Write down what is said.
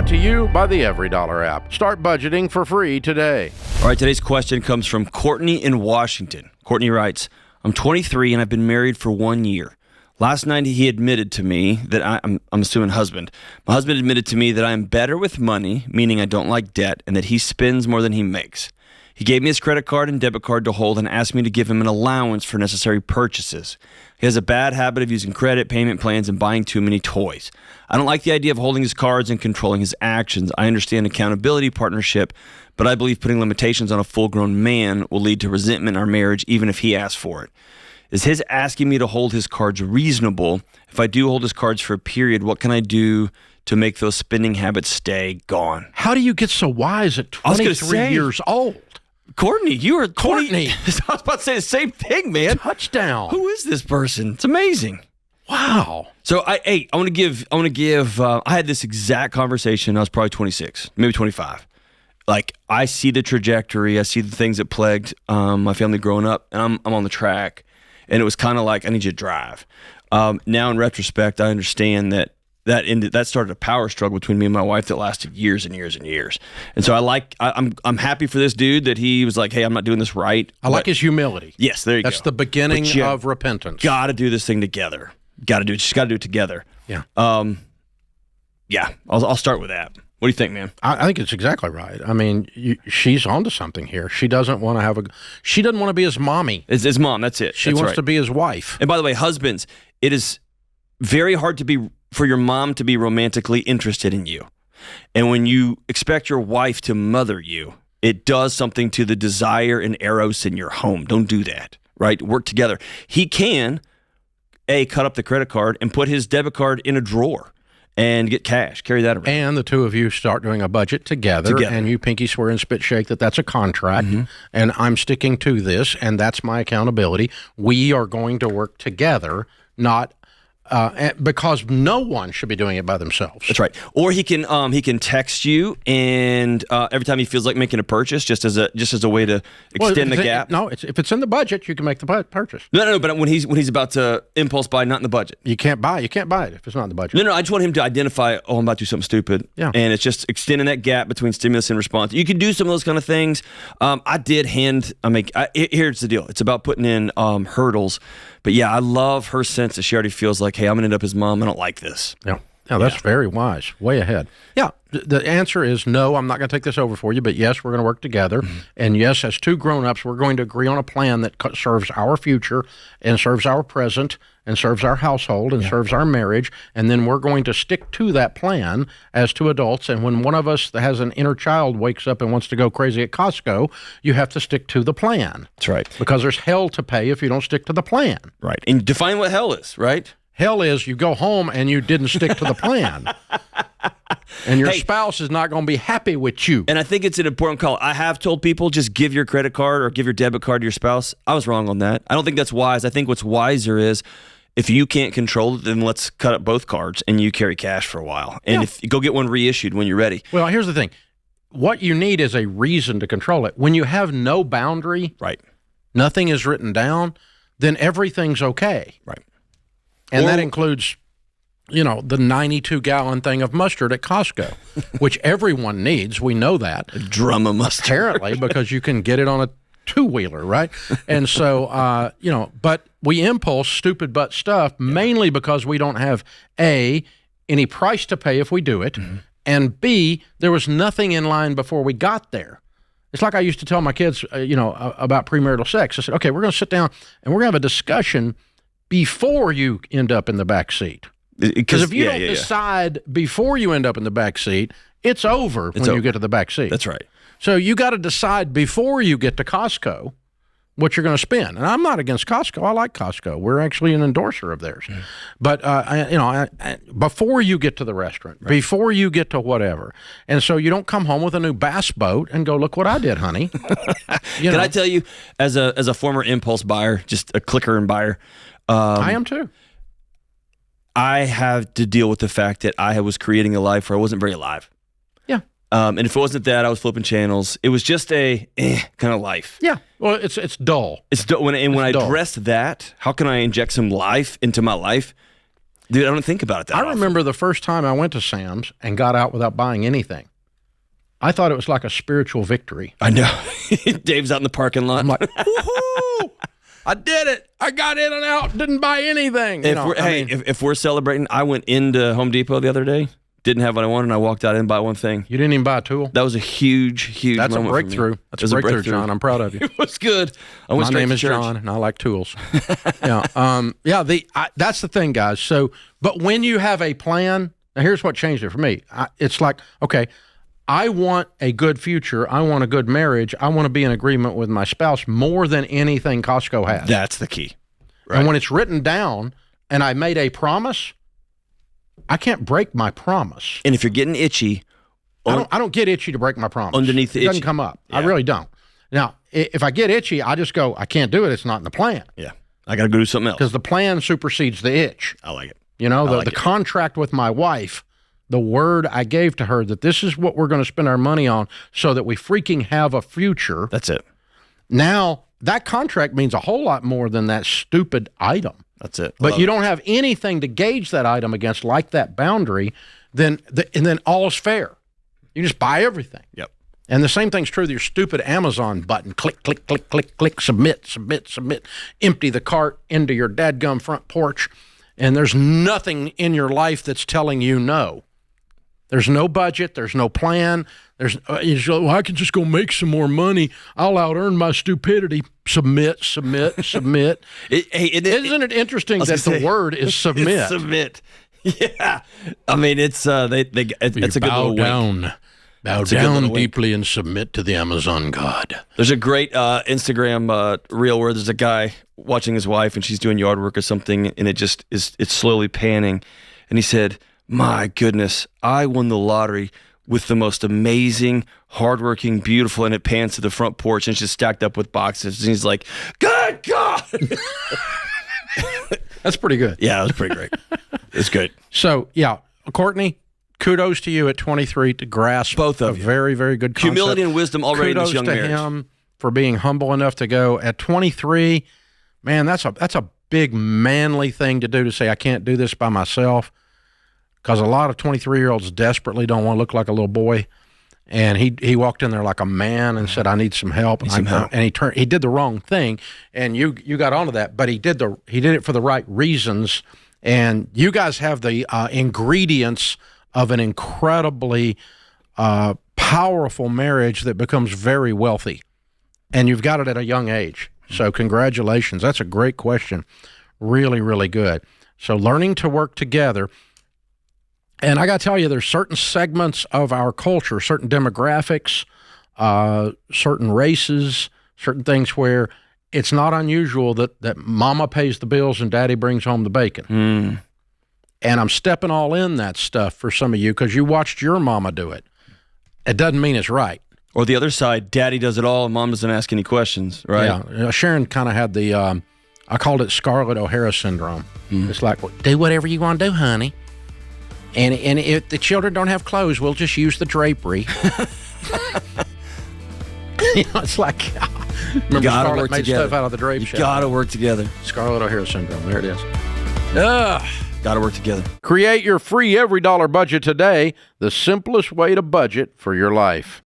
Brought to you by the EveryDollar app. Start budgeting for free today. All right, today's question comes from Courtney in Washington. Courtney writes, I'm 23 and I've been married for 1 year. Last night he admitted to me that I'm assuming husband. My husband admitted to me that I am better with money, meaning I don't like debt, and that he spends more than he makes. He gave me his credit card and debit card to hold and asked me to give him an allowance for necessary purchases. He has a bad habit of using credit, payment plans, and buying too many toys. I don't like the idea of holding his cards and controlling his actions. I understand accountability, partnership, but I believe putting limitations on a full-grown man will lead to resentment in our marriage, even if he asks for it. Is his asking me to hold his cards reasonable? If I do hold his cards for a period, what can I do to make those spending habits stay gone? How do you get so wise at 23 years old? Courtney, you are 20. Courtney. I was about to say the same thing, man. Touchdown. Who is this person? It's amazing. Wow. So I want to give. I had this exact conversation. I was probably 26, maybe 25. Like, I see the trajectory. I see the things that plagued my family growing up, and I'm on the track. And it was kind of like, I need you to drive. Now, in retrospect, I understand that started a power struggle between me and my wife that lasted years and years and years. And so I'm happy for this dude that he was like, hey, I'm not doing this right. I like his humility. Yes, there you go. That's the beginning of repentance. Got to do this thing together. Just got to do it together. Yeah. I'll start with that. What do you think, man? I think it's exactly right. I mean, she's onto something here. She doesn't want to be his mommy. It's his mom. That's it. She wants to be his wife. And by the way, husbands, it is very hard for your mom to be romantically interested in you. And when you expect your wife to mother you, it does something to the desire and eros in your home. Don't do that, right? Work together. He can, cut up the credit card and put his debit card in a drawer and get cash, carry that around. And the two of you start doing a budget together. And you pinky swear and spit shake that that's a contract, and I'm sticking to this, and that's my accountability. We are going to work together, not because no one should be doing it by themselves. That's right. Or he can text you, and every time he feels like making a purchase, just as a way to extend the gap. If it's in the budget, you can make the purchase. No. But when he's about to impulse buy, not in the budget. You can't buy it if it's not in the budget. No. I just want him to identify. Oh, I'm about to do something stupid. Yeah. And it's just extending that gap between stimulus and response. You can do some of those kind of things. Here's the deal. It's about putting in hurdles. But yeah, I love her sense that she already feels like, hey, I'm going to end up as mom. I don't like this. Yeah. Yeah, that's very wise. Way ahead. Yeah, the answer is no, I'm not going to take this over for you, but yes, we're going to work together. And yes, as two grown-ups, we're going to agree on a plan that serves our future and serves our present and serves our household and serves our marriage. And then we're going to stick to that plan as two adults. And when one of us that has an inner child wakes up and wants to go crazy at Costco, you have to stick to the plan. That's right. Because there's hell to pay if you don't stick to the plan. Right. And define what hell is, right? Hell is you go home and you didn't stick to the plan. And your spouse is not going to be happy with you. And I think it's an important call. I have told people, just give your credit card or give your debit card to your spouse. I was wrong on that. I don't think that's wise. I think what's wiser is if you can't control it, then let's cut up both cards and you carry cash for a while. And if you go get one reissued when you're ready. Well, here's the thing. What you need is a reason to control it. When you have no boundary, nothing is written down, then everything's okay. Right. And that includes, the 92-gallon thing of mustard at Costco, which everyone needs. We know that. A drum of mustard. Apparently, because you can get it on a two-wheeler, right? And so, but we impulse stupid butt stuff mainly because we don't have, A, any price to pay if we do it, and B, there was nothing in line before we got there. It's like I used to tell my kids, about premarital sex. I said, okay, we're going to sit down and we're going to have a discussion before you end up in the back seat. Because if you don't decide before you end up in the back seat, it's over when you get to the back seat. That's right. So you got to decide before you get to Costco what you're going to spend. And I'm not against Costco. I like Costco. We're actually an endorser of theirs. But, before you get to the restaurant, before you get to whatever. And so you don't come home with a new bass boat and go, look what I did, honey. Can I tell you, as a former impulse buyer, just a clicker and buyer, I am too. I have to deal with the fact that I was creating a life where I wasn't very alive. Yeah. And if it wasn't that, I was flipping channels. It was just a kind of life. Yeah. Well, it's dull. It's dull. When I addressed that, how can I inject some life into my life? Dude, I don't think about it that I often. remember the first time I went to Sam's and got out without buying anything. I thought it was like a spiritual victory. I know. Dave's out in the parking lot. I'm like, woohoo! I did it. I got in and out, didn't buy anything. If we're celebrating, I went into Home Depot the other day, didn't have what I wanted, and I walked out and bought one thing. You didn't even buy a tool? That was a huge That's a moment for me. breakthrough. That's a breakthrough, John. I'm proud of you. It was good. I went My straight name to is church. John, and I like tools. That's the thing, guys. So, but when you have a plan, now here's what changed it for me. It's like, okay, I want a good future. I want a good marriage. I want to be in agreement with my spouse more than anything Costco has. That's the key. Right. And when it's written down and I made a promise, I can't break my promise. And if you're getting itchy, I don't get itchy to break my promise. Underneath the it doesn't itchy. come up. Yeah. I really don't. Now, if I get itchy, I just go, I can't do it. It's not in the plan. Yeah, I got to go do something else. Because the plan supersedes the itch. I like it. You know, like the it. contract with my wife, the word I gave to her that this is what we're going to spend our money on so that we freaking have a future. That's it. Now, that contract means a whole lot more than that stupid item. That's it. But you don't have anything to gauge that item against, like that boundary, and then all is fair. You just buy everything. Yep. And the same thing's true with your stupid Amazon button. Click, click, click, click, click, submit, submit, submit. Empty the cart into your dadgum front porch, and there's nothing in your life that's telling you no. There's no budget. There's no plan. I can just go make some more money. I'll out-earn my stupidity. Submit, submit, submit. Isn't it interesting that the word is submit? Submit. Yeah. I mean, it's it's a good little wink. Bow down deeply and submit to the Amazon God. There's a great Instagram reel where there's a guy watching his wife and she's doing yard work or something, and it's slowly panning, and he said, "My goodness, I won the lottery with the most amazing, hardworking, beautiful," and it pans to the front porch and it's just stacked up with boxes, and he's like, "Good God!" That's pretty good. Yeah, that was pretty great. It's good. So, yeah, Courtney, kudos to you at 23 to grasp both of you. Very, very good concept. Humility and wisdom already in this young marriage. Kudos to him for being humble enough to go at 23. Man, that's a big manly thing to do, to say I can't do this by myself, because a lot of 23-year-olds desperately don't want to look like a little boy. And he walked in there like a man and said, "I need some help." And he did the wrong thing, and you got onto that, but he did it for the right reasons. And you guys have the ingredients of an incredibly powerful marriage that becomes very wealthy, and you've got it at a young age. So congratulations. That's a great question. Really, really good. So learning to work together. And I got to tell you, there's certain segments of our culture, certain demographics, certain races, certain things where it's not unusual that mama pays the bills and daddy brings home the bacon. Mm. And I'm stepping all in that stuff for some of you because you watched your mama do it. It doesn't mean it's right. Or the other side, daddy does it all and mom doesn't ask any questions, right? Yeah. Sharon kind of had the, I called it Scarlett O'Hara syndrome. Mm. It's like, well, do whatever you want to do, honey. And if the children don't have clothes, we'll just use the drapery. It's like, remember Scarlett made stuff out of the drape shop. Gotta work together. Scarlett O'Hara syndrome. There it is. Gotta work together. Create your free every dollar budget today, the simplest way to budget for your life.